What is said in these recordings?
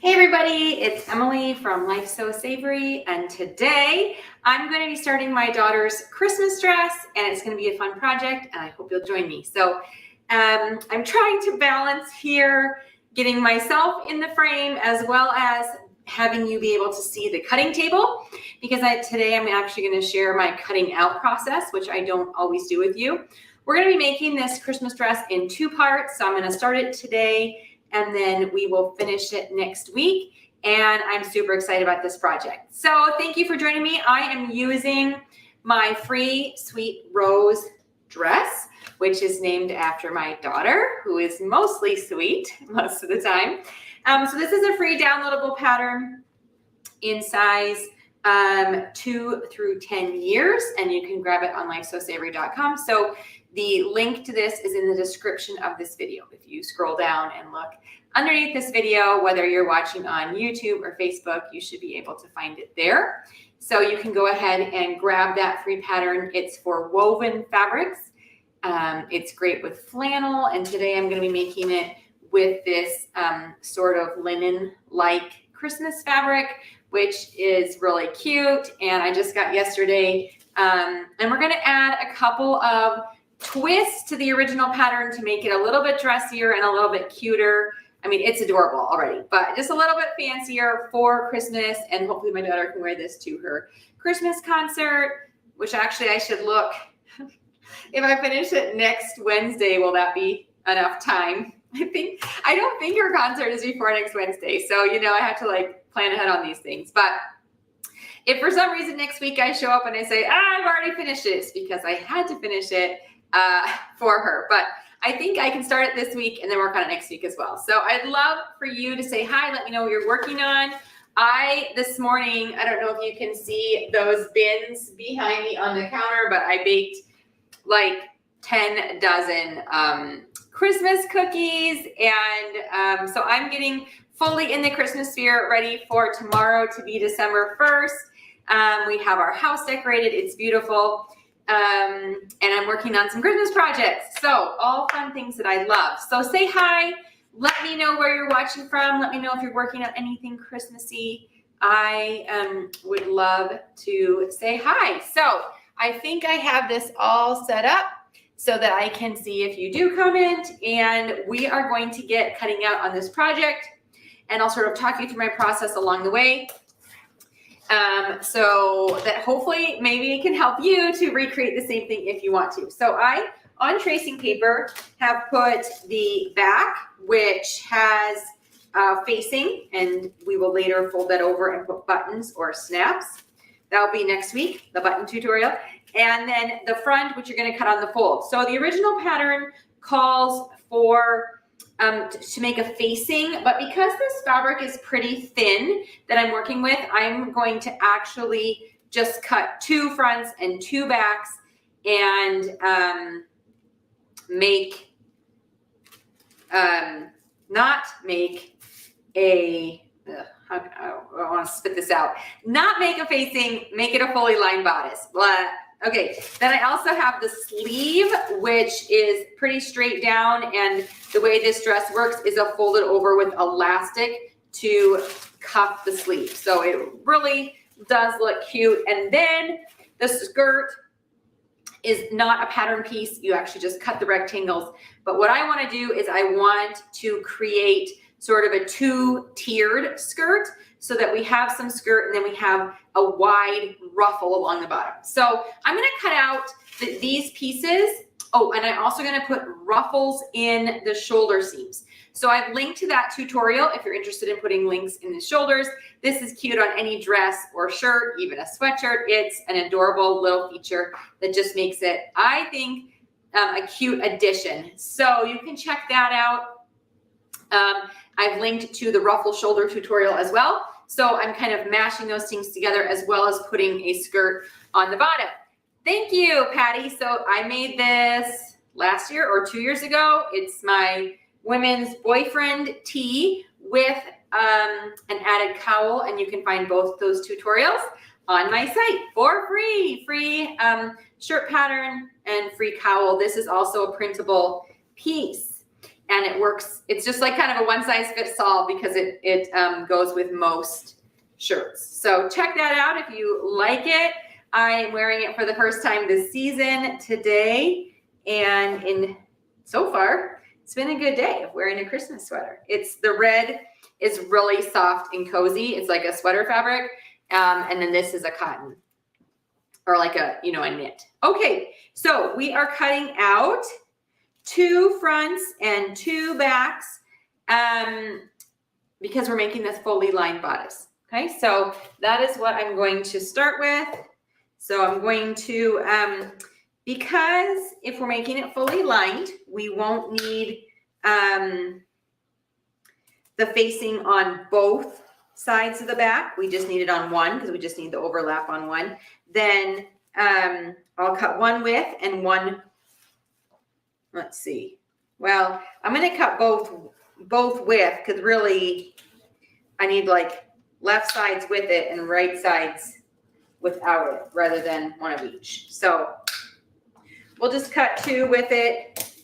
Hey everybody, it's Emily from Life So Savory, and today I'm going to be starting my daughter's Christmas dress, and it's going to be a fun project, and I hope you'll join me. So I'm trying to balance here getting myself in the frame as well as having you be able to see the cutting table, because today I'm actually going to share my cutting out process, which I don't always do with you. We're going to be making this Christmas dress in two parts, so I'm going to start it today and then we will finish it next week. And I'm super excited about this project. So thank you for joining me. I am using my free Sweet Rose dress, which is named after my daughter, who is mostly sweet most of the time. So this is a free downloadable pattern in size 2 through 10 years, and you can grab it on lifesosavory.com. So the link to this is in the description of this video. If you scroll down and look underneath this video, whether you're watching on YouTube or Facebook, you should be able to find it there. So you can go ahead and grab that free pattern. It's for woven fabrics. It's great with flannel, and today I'm going to be making it with this sort of linen-like Christmas fabric, which is really cute, and I just got yesterday. And we're going to add a couple of twists to the original pattern to make it a little bit dressier and a little bit cuter. I mean, it's adorable already, but just a little bit fancier for Christmas, and hopefully my daughter can wear this to her Christmas concert, which actually I should look. If I finish it next Wednesday, will that be enough time? I don't think her concert is before next Wednesday, so I have to plan ahead on these things. But if for some reason next week I show up and I say, I've already finished it, it's because I had to finish it for her. But I think I can start it this week and then work on it next week as well. So I'd love for you to say hi, let me know what you're working on. This morning, I don't know if you can see those bins behind me on the counter, but I baked like 10 dozen Christmas cookies. And so I'm getting fully in the Christmas spirit, ready for tomorrow to be December 1st. We have our house decorated. It's beautiful. And I'm working on some Christmas projects. So all fun things that I love. So say hi. Let me know where you're watching from. Let me know if you're working on anything Christmassy. I would love to say hi. So I think I have this all set up so that I can see if you do comment. And we are going to get cutting out on this project. And I'll sort of talk you through my process along the way. So that hopefully maybe it can help you to recreate the same thing if you want to. So I, on tracing paper, have put the back, which has facing, and we will later fold that over and put buttons or snaps. That'll be next week, the button tutorial. And then the front, which you're going to cut on the fold. So the original pattern calls for to make a facing, but because this fabric is pretty thin that I'm working with, I'm going to actually just cut 2 fronts and 2 backs and not make a, I want to spit this out, not make a facing, make it a fully lined bodice. Okay, then I also have the sleeve, which is pretty straight down, and the way this dress works is a folded over with elastic to cuff the sleeve. So it really does look cute. And then the skirt is not a pattern piece. You actually just cut the rectangles. But what I want to do is I want to create sort of a 2-tiered skirt so that we have some skirt and then we have a wide ruffle along the bottom. So I'm going to cut out these pieces. Oh, and I'm also going to put ruffles in the shoulder seams. So I've linked to that tutorial if you're interested in putting links in the shoulders. This is cute on any dress or shirt, even a sweatshirt. It's an adorable little feature that just makes it, I think, a cute addition. So you can check that out. I've linked to the ruffle shoulder tutorial as well. So I'm kind of mashing those things together as well as putting a skirt on the bottom. Thank you, Patty. So I made this last year or 2 years ago. It's my women's boyfriend tee with an added cowl, and you can find both those tutorials on my site for free. Free shirt pattern and free cowl. This is also a printable piece. and it works. It's just like kind of a one size fits all because it goes with most shirts. So check that out if you like it. I'm wearing it for the first time this season today, and so far it's been a good day of wearing a Christmas sweater. The red is really soft and cozy. It's like a sweater fabric, and then this is a cotton or like a knit. Okay, so we are cutting out 2 fronts and 2 backs because we're making this fully lined bodice. Okay, so that is what I'm going to start with. So I'm going to, because if we're making it fully lined, we won't need the facing on both sides of the back. We just need it on one because we just need the overlap on one. Then I'll cut one width and one, let's see. Well, I'm going to cut both width because really I need like left sides with it and right sides without it rather than one of each. So we'll just cut 2 with it.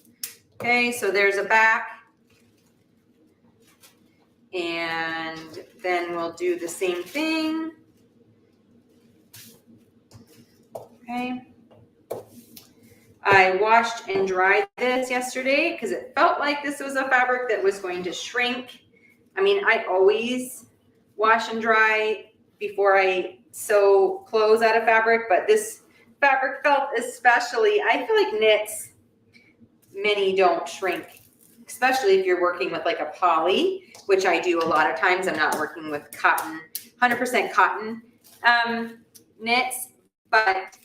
Okay, so there's a back. And then we'll do the same thing. Okay. I washed and dried this yesterday because it felt like this was a fabric that was going to shrink. I mean, I always wash and dry before I sew clothes out of fabric, but this fabric felt especially, I feel like knits, many don't shrink, especially if you're working with like a poly, which I do a lot of times. I'm not working with cotton, 100% cotton knits, but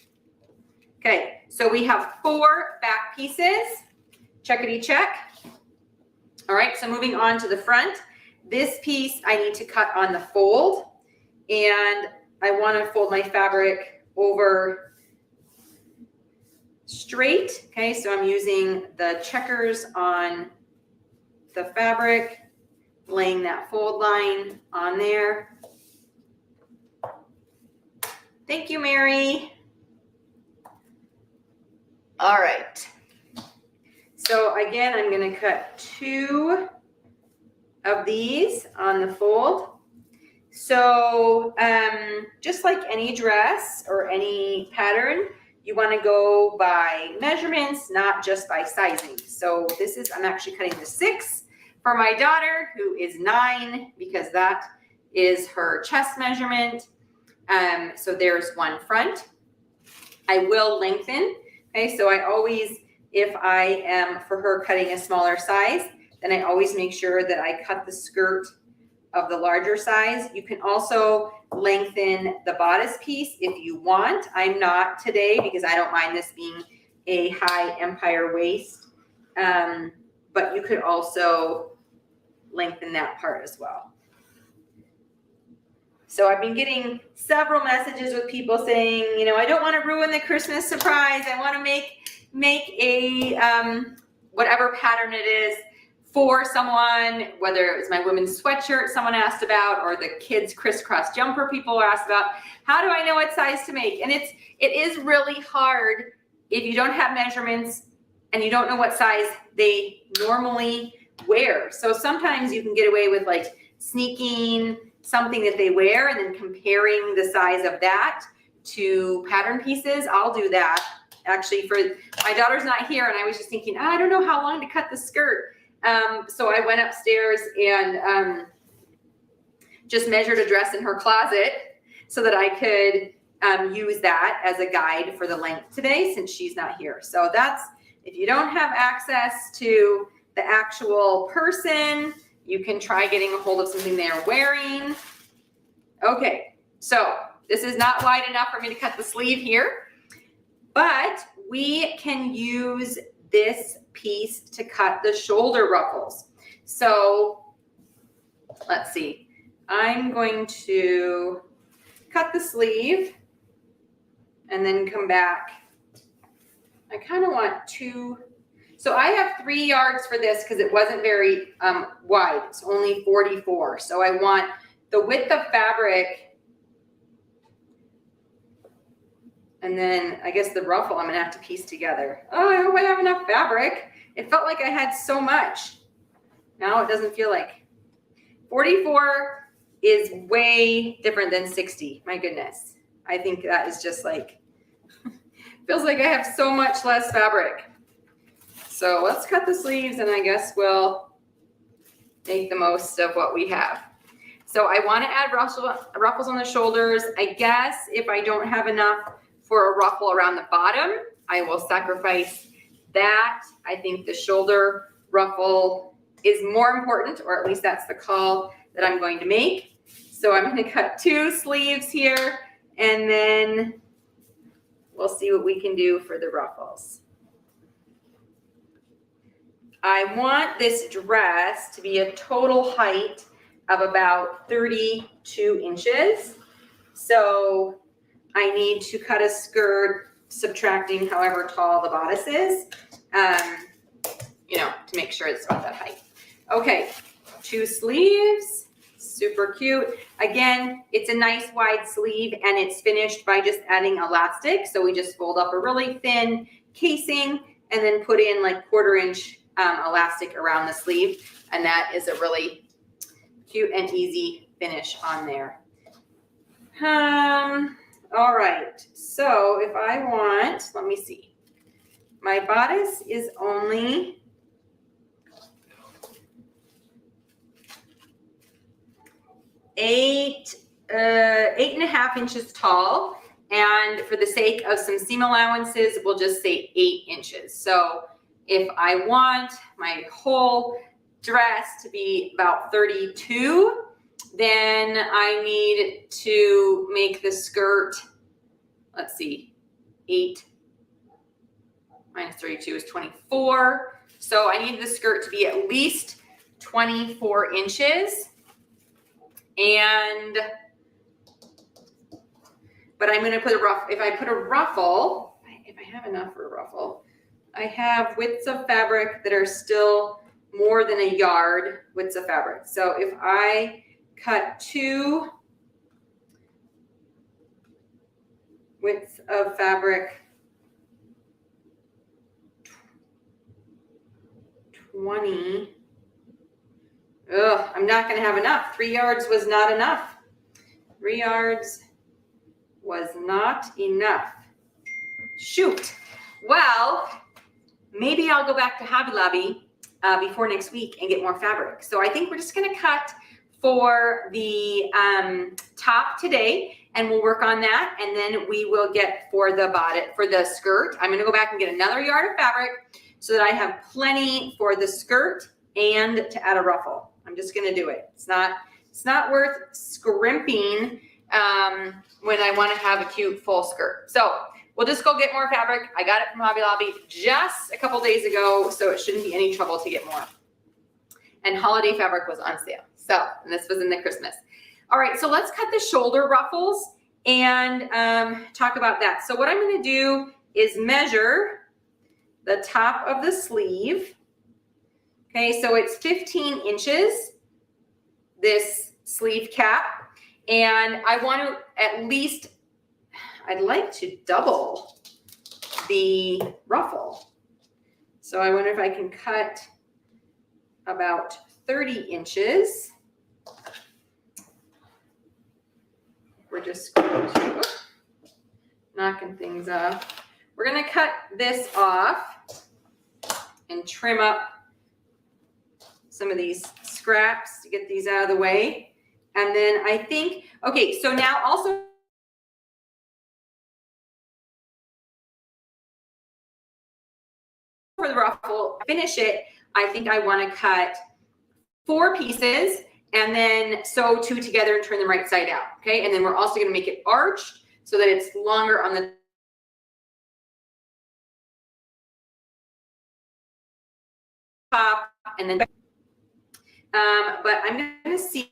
okay. So we have 4 back pieces, checkity check. All right, so moving on to the front. This piece I need to cut on the fold, and I want to fold my fabric over straight. Okay, so I'm using the checkers on the fabric, laying that fold line on there. Thank you, Mary. All right. So again, I'm going to cut 2 of these on the fold. So just like any dress or any pattern, you want to go by measurements, not just by sizing. So I'm actually cutting the 6 for my daughter who is 9 because that is her chest measurement. So there's one front. I will lengthen. Okay, so I always, if I am for her cutting a smaller size, then I always make sure that I cut the skirt of the larger size. You can also lengthen the bodice piece if you want. I'm not today because I don't mind this being a high empire waist, but you could also lengthen that part as well. So I've been getting several messages with people saying, I don't want to ruin the Christmas surprise. I want to make a whatever pattern it is for someone, whether it was my women's sweatshirt someone asked about or the kids' crisscross jumper people asked about. How do I know what size to make? And it is really hard if you don't have measurements and you don't know what size they normally wear. So sometimes you can get away with like sneaking something that they wear and then comparing the size of that to pattern pieces. I'll do that. Actually, for my daughter's not here, and I was just thinking, I don't know how long to cut the skirt. So I went upstairs and just measured a dress in her closet so that I could use that as a guide for the length today since she's not here. So that's, if you don't have access to the actual person, you can try getting a hold of something they're wearing. Okay, so this is not wide enough for me to cut the sleeve here, but we can use this piece to cut the shoulder ruffles. So let's see. I'm going to cut the sleeve and then come back. I kind of want 2. So I have 3 yards for this because it wasn't very wide. It's only 44. So I want the width of fabric. And then I guess the ruffle I'm going to have to piece together. Oh, I hope I have enough fabric. It felt like I had so much. Now it doesn't feel like 44 is way different than 60. My goodness. I think that is just like, feels like I have so much less fabric. So let's cut the sleeves and I guess we'll make the most of what we have. So I want to add ruffles on the shoulders. I guess if I don't have enough for a ruffle around the bottom, I will sacrifice that. I think the shoulder ruffle is more important, or at least that's the call that I'm going to make. So I'm going to cut 2 sleeves here, and then we'll see what we can do for the ruffles. I want this dress to be a total height of about 32 inches. So I need to cut a skirt subtracting however tall the bodice is, to make sure it's about that height. Okay, 2 sleeves, super cute. Again, it's a nice wide sleeve and it's finished by just adding elastic. So we just fold up a really thin casing and then put in like 1/4 inch elastic around the sleeve. And that is a really cute and easy finish on there. All right, so if I want, let me see. My bodice is only 8.5 inches tall. And for the sake of some seam allowances, we'll just say 8 inches. So if I want my whole dress to be about 32, then I need to make the skirt, let's see, 8 minus 32 is 24. So I need the skirt to be at least 24 inches. But I'm going to put if I put a ruffle, if I have enough for a ruffle, I have widths of fabric that are still more than a yard widths of fabric. So if I cut 2 widths of fabric, 20, I'm not going to have enough. 3 yards was not enough. 3 yards was not enough. Shoot. Well, maybe I'll go back to Hobby Lobby before next week and get more fabric. So I think we're just going to cut for the top today, and we'll work on that, and then we will get for the bodice, for the skirt. I'm going to go back and get another yard of fabric so that I have plenty for the skirt and to add a ruffle. I'm just going to do it. It's not worth scrimping when I want to have a cute full skirt. So we'll just go get more fabric. I got it from Hobby Lobby just a couple days ago, so it shouldn't be any trouble to get more. And holiday fabric was on sale. So, and this was in the Christmas. All right, so let's cut the shoulder ruffles and talk about that. So what I'm going to do is measure the top of the sleeve. Okay, so it's 15 inches, this sleeve cap. And I want to at least, I'd like to double the ruffle. So I wonder if I can cut about 30 inches. We're just going to, knocking things off. We're going to cut this off and trim up some of these scraps to get these out of the way. And then I think, okay, so now also for the ruffle, finish it, I think I want to cut 4 pieces and then sew 2 together and turn them right side out, okay? And then we're also going to make it arched so that it's longer on the top, and then but I'm going to see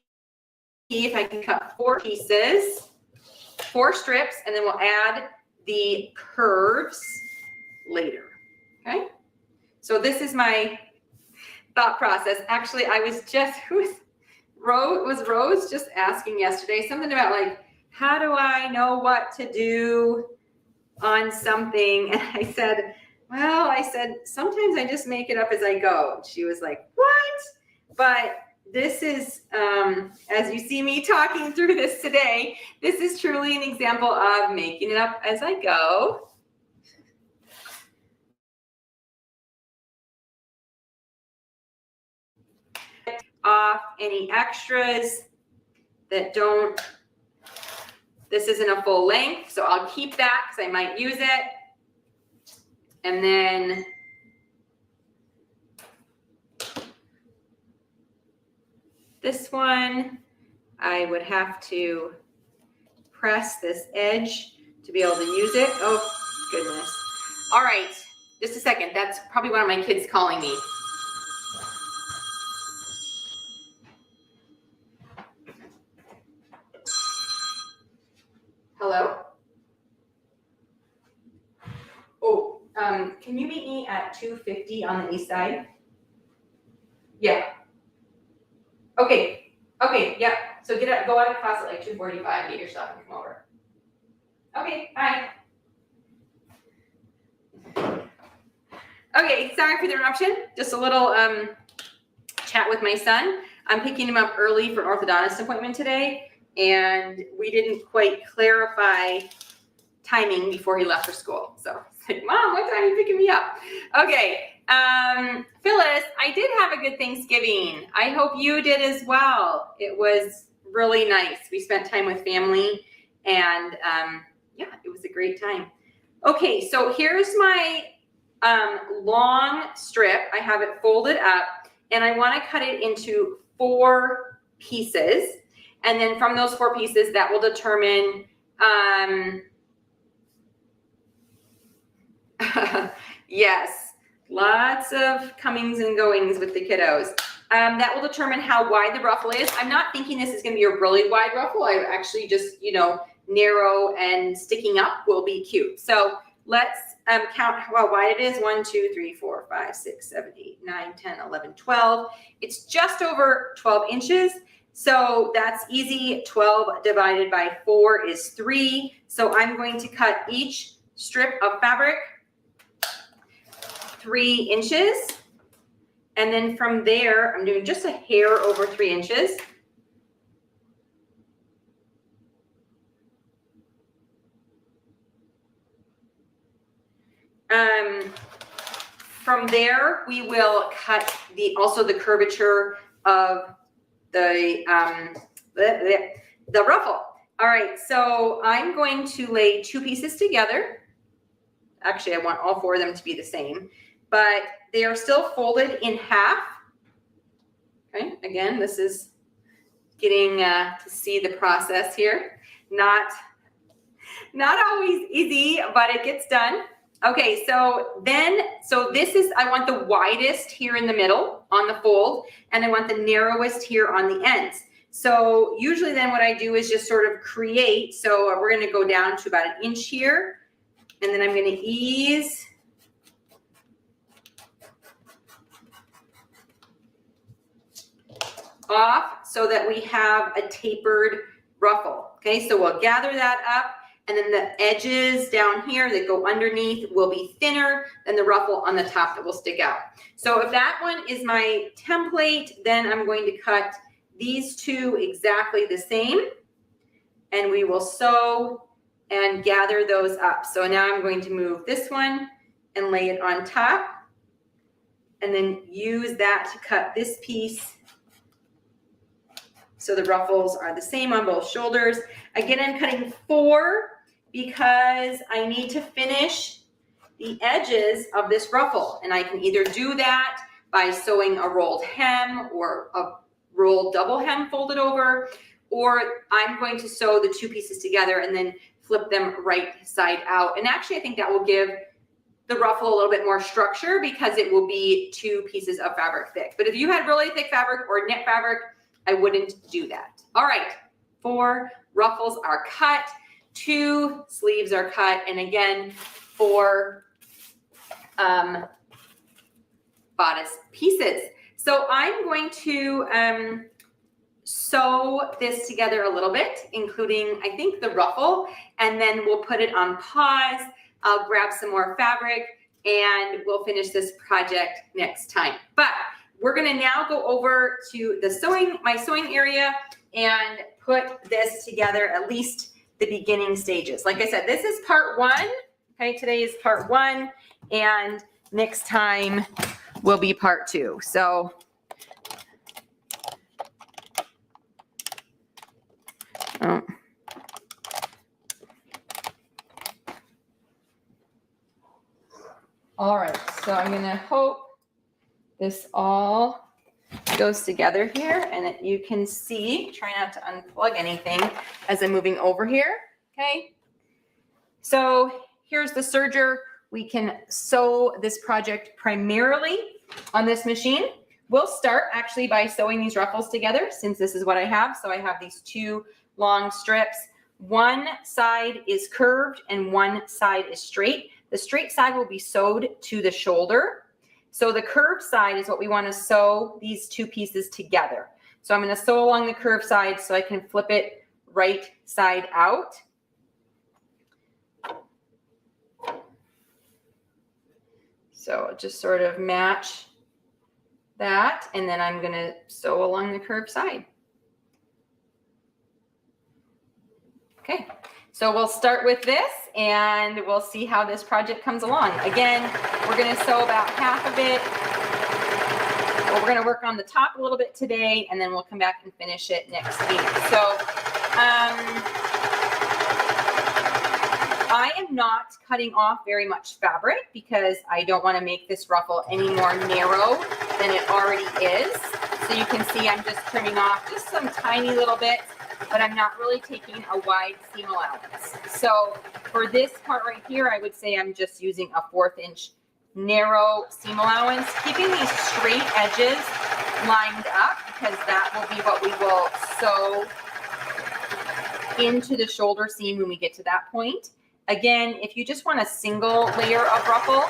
if I can cut 4 pieces, 4 strips, and then we'll add the curves later, okay? So this is my thought process. Actually, I was just, Rose just asking yesterday something about like, how do I know what to do on something? And I said, well, sometimes I just make it up as I go. She was like, what? but this is, as you see me talking through this today, this is truly an example of making it up as I go. Off any extras that don't, this isn't a full length, so I'll keep that because I might use it. And then this one, I would have to press this edge to be able to use it. Oh, goodness. All right, just a second. That's probably one of my kids calling me. Hello? Oh, can you meet me at 250 on the east side? Yeah. Okay, yeah. So go out of class at like 2:45, get your stuff and come over. Okay, bye. Okay, sorry for the interruption. Just a little chat with my son. I'm picking him up early for an orthodontist appointment today, and we didn't quite clarify timing before he left for school. So it's like, Mom, what time are you picking me up? Okay, Phyllis, I did have a good Thanksgiving. I hope you did as well. It was really nice. We spent time with family, and yeah, it was a great time. Okay, so here's my long strip. I have it folded up, and I want to cut it into 4 pieces. And then from those 4 pieces, that will determine, yes, lots of comings and goings with the kiddos. That will determine how wide the ruffle is. I'm not thinking this is going to be a really wide ruffle. I actually just, narrow and sticking up will be cute. So let's count how wide it is. 1, 2, 3, 4, 5, 6, 7, 8, 9, 10, 11, 12. It's just over 12 inches. So that's easy. 12 divided by 4 is 3. So I'm going to cut each strip of fabric 3 inches. And then from there, I'm doing just a hair over 3 inches. From there, we will cut also the curvature of the ruffle. All right, so I'm going to lay 2 pieces together. Actually, I want all 4 of them to be the same, but they are still folded in half. Okay, again, this is getting to see the process here. Not always easy, but it gets done. Okay, so this is, I want the widest here in the middle on the fold, and I want the narrowest here on the ends. So usually then what I do is just sort of create, so we're gonna go down to about 1 inch here, and then I'm gonna ease off so that we have a tapered ruffle. Okay, so we'll gather that up, and then the edges down here that go underneath will be thinner than the ruffle on the top that will stick out. So if that one is my template, then I'm going to cut these 2 exactly the same, and we will sew and gather those up. So now I'm going to move this one and lay it on top, and then use that to cut this piece so the ruffles are the same on both shoulders. Again, I'm cutting 4 because I need to finish the edges of this ruffle. And I can either do that by sewing a rolled hem or a rolled double hem folded over, or I'm going to sew the 2 pieces together and then flip them right side out. And actually, I think that will give the ruffle a little bit more structure because it will be 2 pieces of fabric thick. But if you had really thick fabric or knit fabric, I wouldn't do that. All right, 4 ruffles are cut, 2 sleeves are cut, and again, 4 bodice pieces. So I'm going to sew this together a little bit, including, I think, the ruffle, and then we'll put it on pause. I'll grab some more fabric, and we'll finish this project next time. But we're gonna now go over to the my sewing area and put this together, at least the beginning stages. Like I said, this is part one. Okay, today is part one, and next time will be part two. So all right, so I'm gonna hope this all goes together here, and that you can see, try not to unplug anything as I'm moving over here, okay? So here's the serger. We can sew this project primarily on this machine. We'll start actually by sewing these ruffles together, since this is what I have. So I have these two long strips. One side is curved and one side is straight. The straight side will be sewed to the shoulder. So the curved side is what we want to sew these two pieces together. So I'm going to sew along the curved side so I can flip it right side out. So just sort of match that, and then I'm going to sew along the curved side. Okay, so we'll start with this and we'll see how this project comes along. Again, we're going to sew about half of it. We're going to work on the top a little bit today, and then we'll come back and finish it next week. So I am not cutting off very much fabric because I don't want to make this ruffle any more narrow than it already is. So you can see I'm just trimming off just some tiny little bits, but I'm not really taking a wide seam allowance. So for this part right here, I would say I'm just using a 1/4 inch narrow seam allowance, keeping these straight edges lined up, because that will be what we will sew into the shoulder seam when we get to that point. Again, if you just want a single layer of ruffle,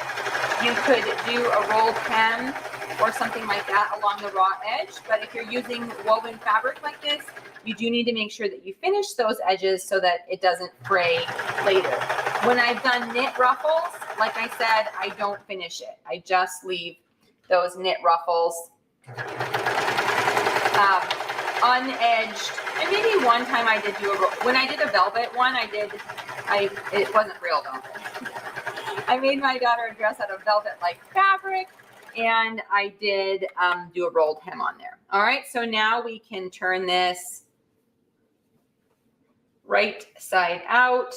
you could do a rolled hem or something like that along the raw edge. But if you're using woven fabric like this, you do need to make sure that you finish those edges so that it doesn't fray later. When I've done knit ruffles, like I said, I don't finish it. I just leave those knit ruffles unedged. And maybe one time I did do when I did a velvet one, it wasn't real velvet. I made my daughter a dress out of velvet-like fabric, and I did do a rolled hem on there. All right, so now we can turn this right side out.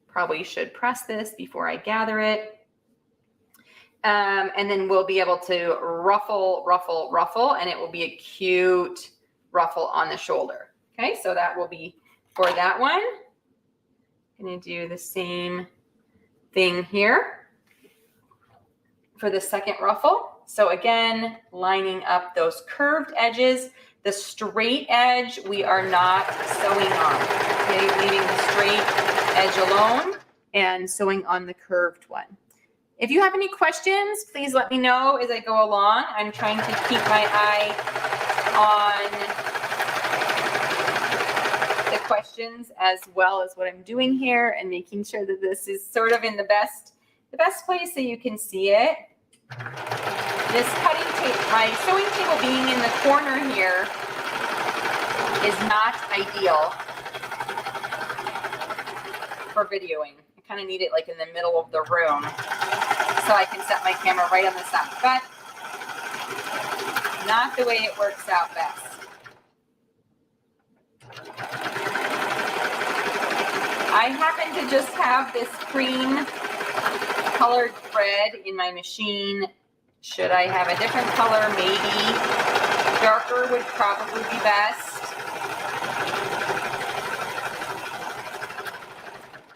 Probably should press this before I gather it. And then we'll be able to ruffle, ruffle, ruffle, and it will be a cute ruffle on the shoulder. Okay, so that will be for that one. I'm going to do the same thing here for the second ruffle. So again, lining up those curved edges. The straight edge we are not sewing on. Okay, leaving the straight edge alone and sewing on the curved one. If you have any questions, please let me know as I go along. I'm trying to keep my eye on the questions as well as what I'm doing here, and making sure that this is sort of in the best place so you can see it. This cutting tape, my sewing table being in the corner here, is not ideal for videoing. I kind of need it like in the middle of the room so I can set my camera right on the side, but not the way it works out best. I happen to just have this cream colored thread in my machine. Should I have a different color? Maybe. Darker would probably be best.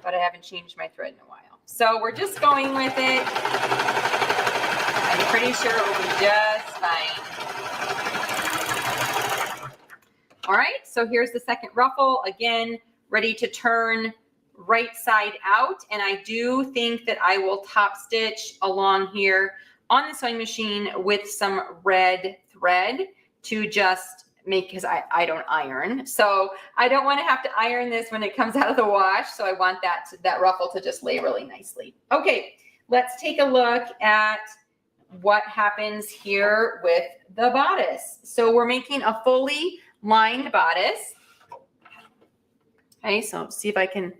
But I haven't changed my thread in a while. So we're just going with it. I'm pretty sure it will be just fine. All right, so here's the second ruffle. Again, ready to turn right side out. And I do think that I will top stitch along here on the sewing machine with some red thread to just make, because I don't iron. So I don't want to have to iron this when it comes out of the wash. So I want that ruffle to just lay really nicely. Okay, let's take a look at, what happens here with the bodice. So we're making a fully lined bodice. Okay, so see if I can't,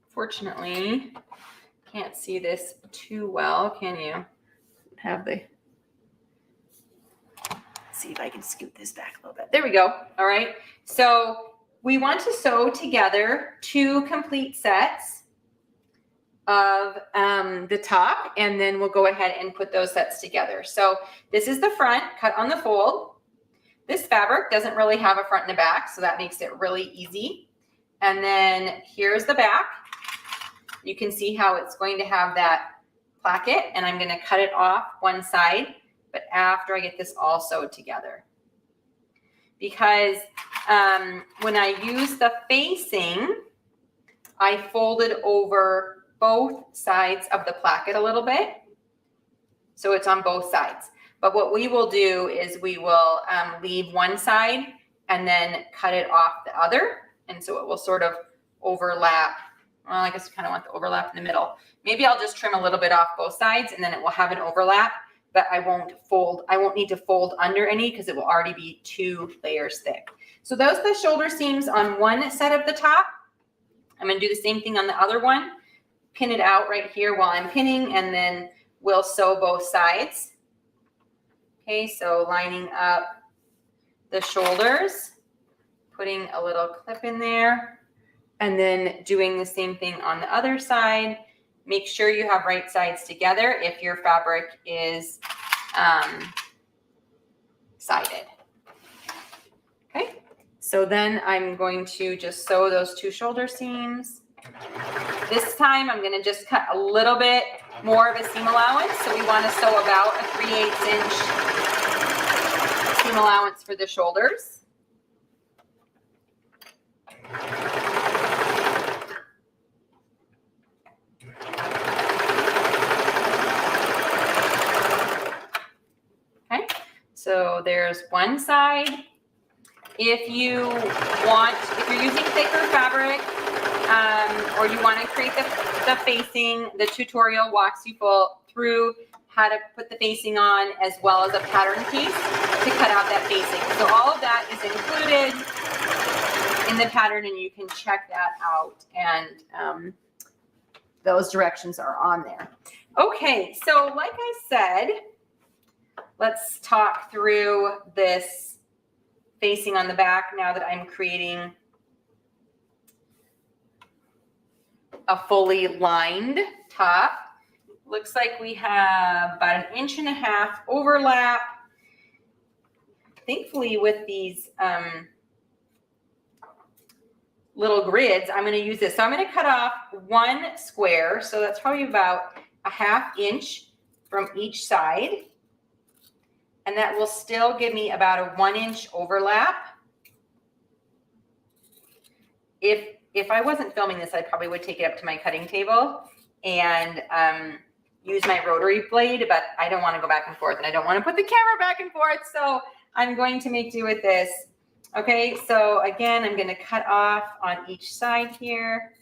fortunately, can't see this too well. Can you see if I can scoot this back a little bit. There we go. All right. So we want to sew together 2 complete sets of the top, and then we'll go ahead and put those sets together. So this is the front cut on the fold. This fabric doesn't really have a front and a back, so that makes it really easy. And then here's the back. You can see how it's going to have that placket, and I'm going to cut it off one side, but after I get this all sewed together. Because when I use the facing, I folded over both sides of the placket a little bit, so it's on both sides. But what we will do is we will leave one side and then cut it off the other. And so it will sort of overlap. Well, I guess we kind of want the overlap in the middle. Maybe I'll just trim a little bit off both sides and then it will have an overlap, but I won't need to fold under any because it will already be 2 layers thick. So those are the shoulder seams on one set of the top. I'm going to do the same thing on the other one. Pin it out right here while I'm pinning, and then we'll sew both sides. Okay, so lining up the shoulders, putting a little clip in there, and then doing the same thing on the other side. Make sure you have right sides together if your fabric is sided. Okay, so then I'm going to just sew those 2 shoulder seams. This time I'm going to just cut a little bit more of a seam allowance. So we want to sew about a 3/8 inch seam allowance for the shoulders. Okay, so there's one side. If you're using thicker fabric, or you want to create the facing, the tutorial walks you through how to put the facing on, as well as a pattern piece to cut out that facing. So all of that is included in the pattern, and you can check that out, and those directions are on there. Okay, so like I said, let's talk through this facing on the back now that I'm creating a fully lined top. Looks like we have about 1.5 inch overlap. Thankfully, with these little grids, I'm going to use this. So I'm going to cut off 1 square. So that's probably about 1/2 inch from each side. And that will still give me about a 1 inch overlap. If I wasn't filming this, I probably would take it up to my cutting table and use my rotary blade, but I don't want to go back and forth, and I don't want to put the camera back and forth, so I'm going to make do with this. Okay, so again, I'm going to cut off on each side here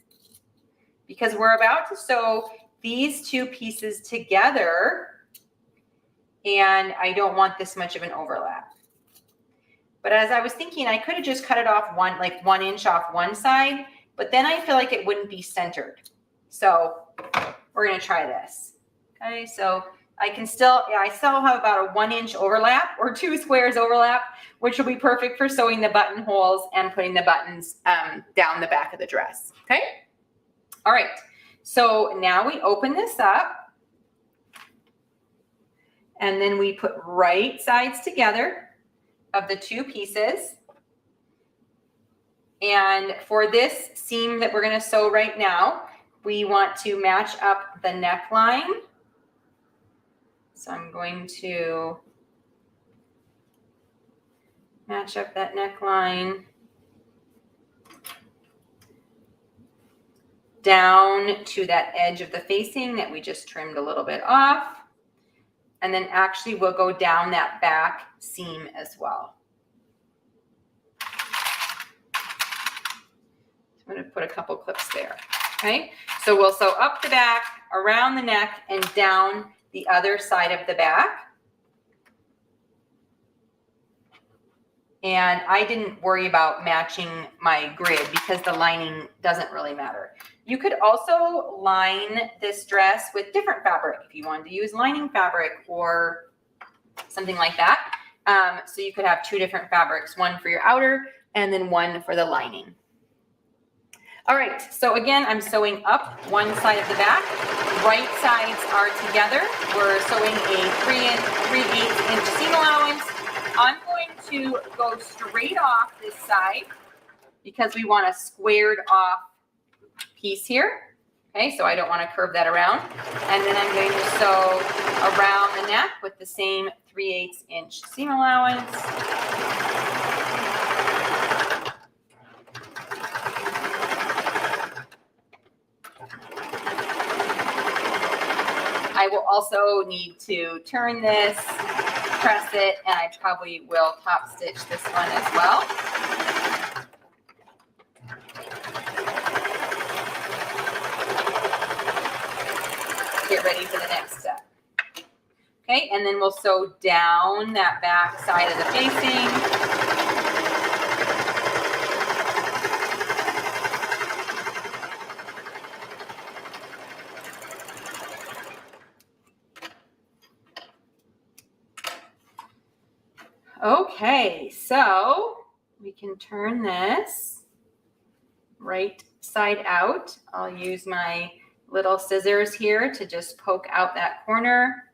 because we're about to sew these 2 pieces together, and I don't want this much of an overlap. But as I was thinking, I could have just cut it off 1 inch off one side, but then I feel like it wouldn't be centered. So we're going to try this. Okay, so I still have about a 1 inch overlap, or 2 squares overlap, which will be perfect for sewing the buttonholes and putting the buttons down the back of the dress. Okay. All right. So now we open this up, and then we put right sides together of the 2 pieces. And for this seam that we're going to sew right now, we want to match up the neckline. So I'm going to match up that neckline down to that edge of the facing that we just trimmed a little bit off. And then actually we'll go down that back seam as well. I'm going to put a couple clips there. Okay, so we'll sew up the back, around the neck, and down the other side of the back. And I didn't worry about matching my grid because the lining doesn't really matter. You could also line this dress with different fabric if you wanted to use lining fabric or something like that. So you could have two different fabrics, one for your outer and then one for the lining. All right, so again, I'm sewing up one side of the back. Right sides are together. We're sewing a 3/8 inch seam allowance. I'm going to go straight off this side because we want a squared off piece here. Okay, so I don't want to curve that around. And then I'm going to sew around the neck with the same 3/8 inch seam allowance. I will also need to turn this, press it, and I probably will top stitch this one as well. Get ready for the next step. Okay, and then we'll sew down that back side of the facing. Okay, so we can turn this right side out. I'll use my little scissors here to just poke out that corner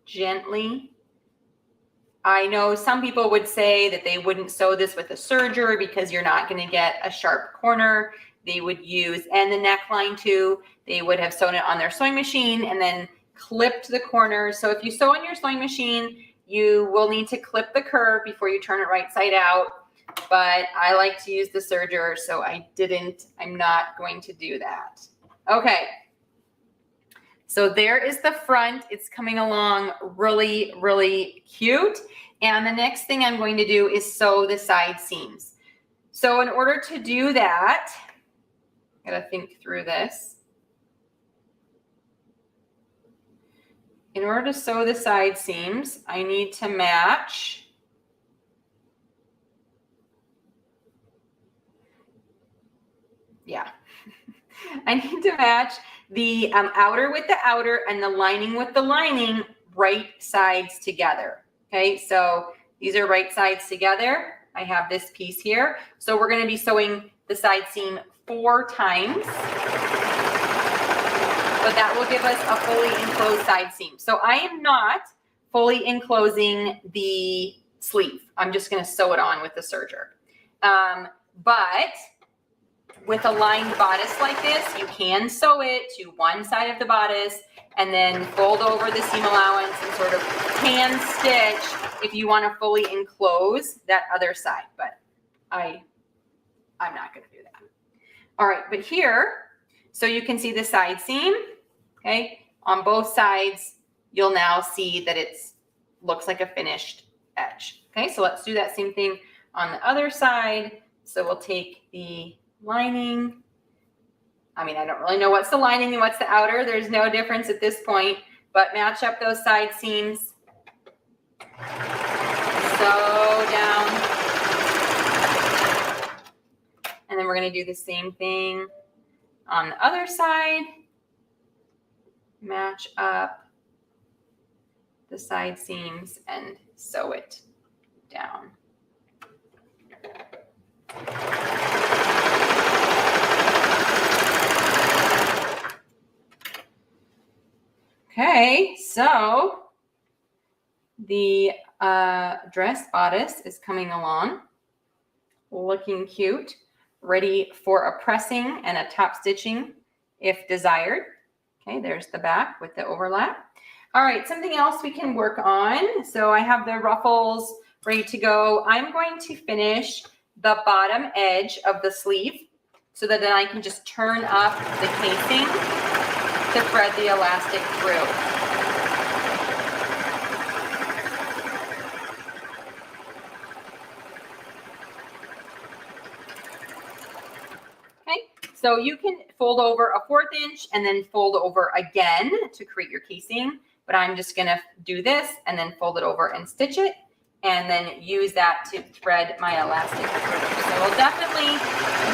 gently. I know some people would say that they wouldn't sew this with a serger because you're not going to get a sharp corner. They would use, and the neckline too, they would have sewn it on their sewing machine and then clipped the corners. So if you sew on your sewing machine, you will need to clip the curve before you turn it right side out. But I like to use the serger, so I'm not going to do that. Okay. So there is the front. It's coming along really, really cute. And the next thing I'm going to do is sew the side seams. So in order to do that, I gotta think through this. In order to sew the side seams, I need to match I need to match the outer with the outer and the lining with the lining, right sides together. Okay, so these are right sides together. I have this piece here. So we're going to be sewing the side seam 4 times. But that will give us a fully enclosed side seam. So I am not fully enclosing the sleeve. I'm just going to sew it on with the serger. But with a lined bodice like this, you can sew it to one side of the bodice and then fold over the seam allowance and sort of hand stitch if you want to fully enclose that other side. But I'm not going to do that. All right, but here, so you can see the side seam. Okay, on both sides, you'll now see that looks like a finished edge. Okay, so let's do that same thing on the other side. So we'll take the lining. I mean, I don't really know what's the lining and what's the outer. There's no difference at this point, but match up those side seams. Sew down. And then we're going to do the same thing on the other side. Match up the side seams and sew it down. Okay, so the dress bodice is coming along, looking cute, ready for a pressing and a top stitching if desired. Okay, there's the back with the overlap. All right, something else we can work on. So I have the ruffles ready to go. I'm going to finish the bottom edge of the sleeve so that then I can just turn up the casing to thread the elastic through. Okay, So you can fold over a 1/4 inch and then fold over again to create your casing, but I'm just gonna do this and then fold it over and stitch it, and then use that to thread my elastic through. So we'll definitely,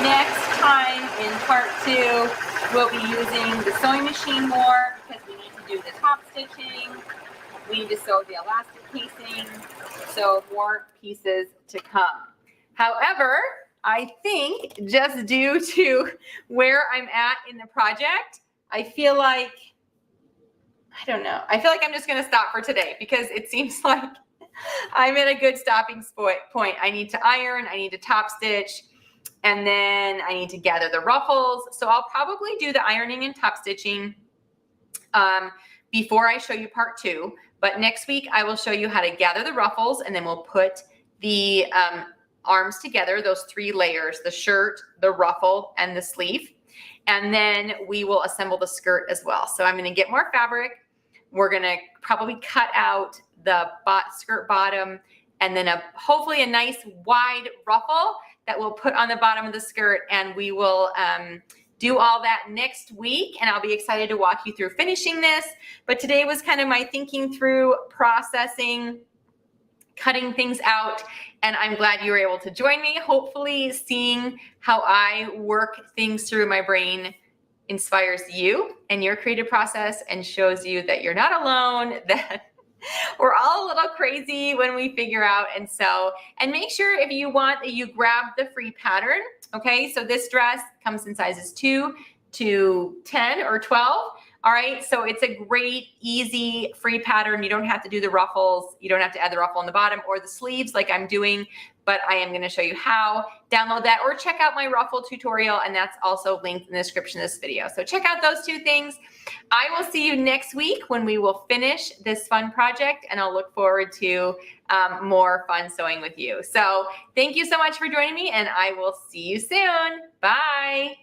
next time in part 2, we'll be using the sewing machine more because we need to do the top stitching. We need to sew the elastic casing, so more pieces to come. However, I think just due to where I'm at in the project, I feel like, I don't know, I feel like I'm just gonna stop for today because it seems like I'm at a good stopping point. I need to iron, I need to top stitch, and then I need to gather the ruffles. So I'll probably do the ironing and top stitching before I show you part 2. But next week I will show you how to gather the ruffles, and then we'll put the arms together, those 3 layers, the shirt, the ruffle, and the sleeve. And then we will assemble the skirt as well. So I'm gonna get more fabric. We're gonna probably cut out the skirt bottom, and then hopefully a nice wide ruffle that we'll put on the bottom of the skirt, and we will do all that next week, and I'll be excited to walk you through finishing this. But today was kind of my thinking through, processing, cutting things out, and I'm glad you were able to join me. Hopefully seeing how I work things through my brain inspires you and your creative process and shows you that you're not alone, that we're all a little crazy when we figure out. And make sure if you want that you grab the free pattern. Okay, so this dress comes in sizes 2 to 10 or 12. All right, so it's a great, easy, free pattern. You don't have to do the ruffles. You don't have to add the ruffle on the bottom or the sleeves like I'm doing, but I am gonna show you how. Download that or check out my ruffle tutorial, and that's also linked in the description of this video. So check out those 2 things. I will see you next week when we will finish this fun project, and I'll look forward to more fun sewing with you. So thank you so much for joining me, and I will see you soon. Bye.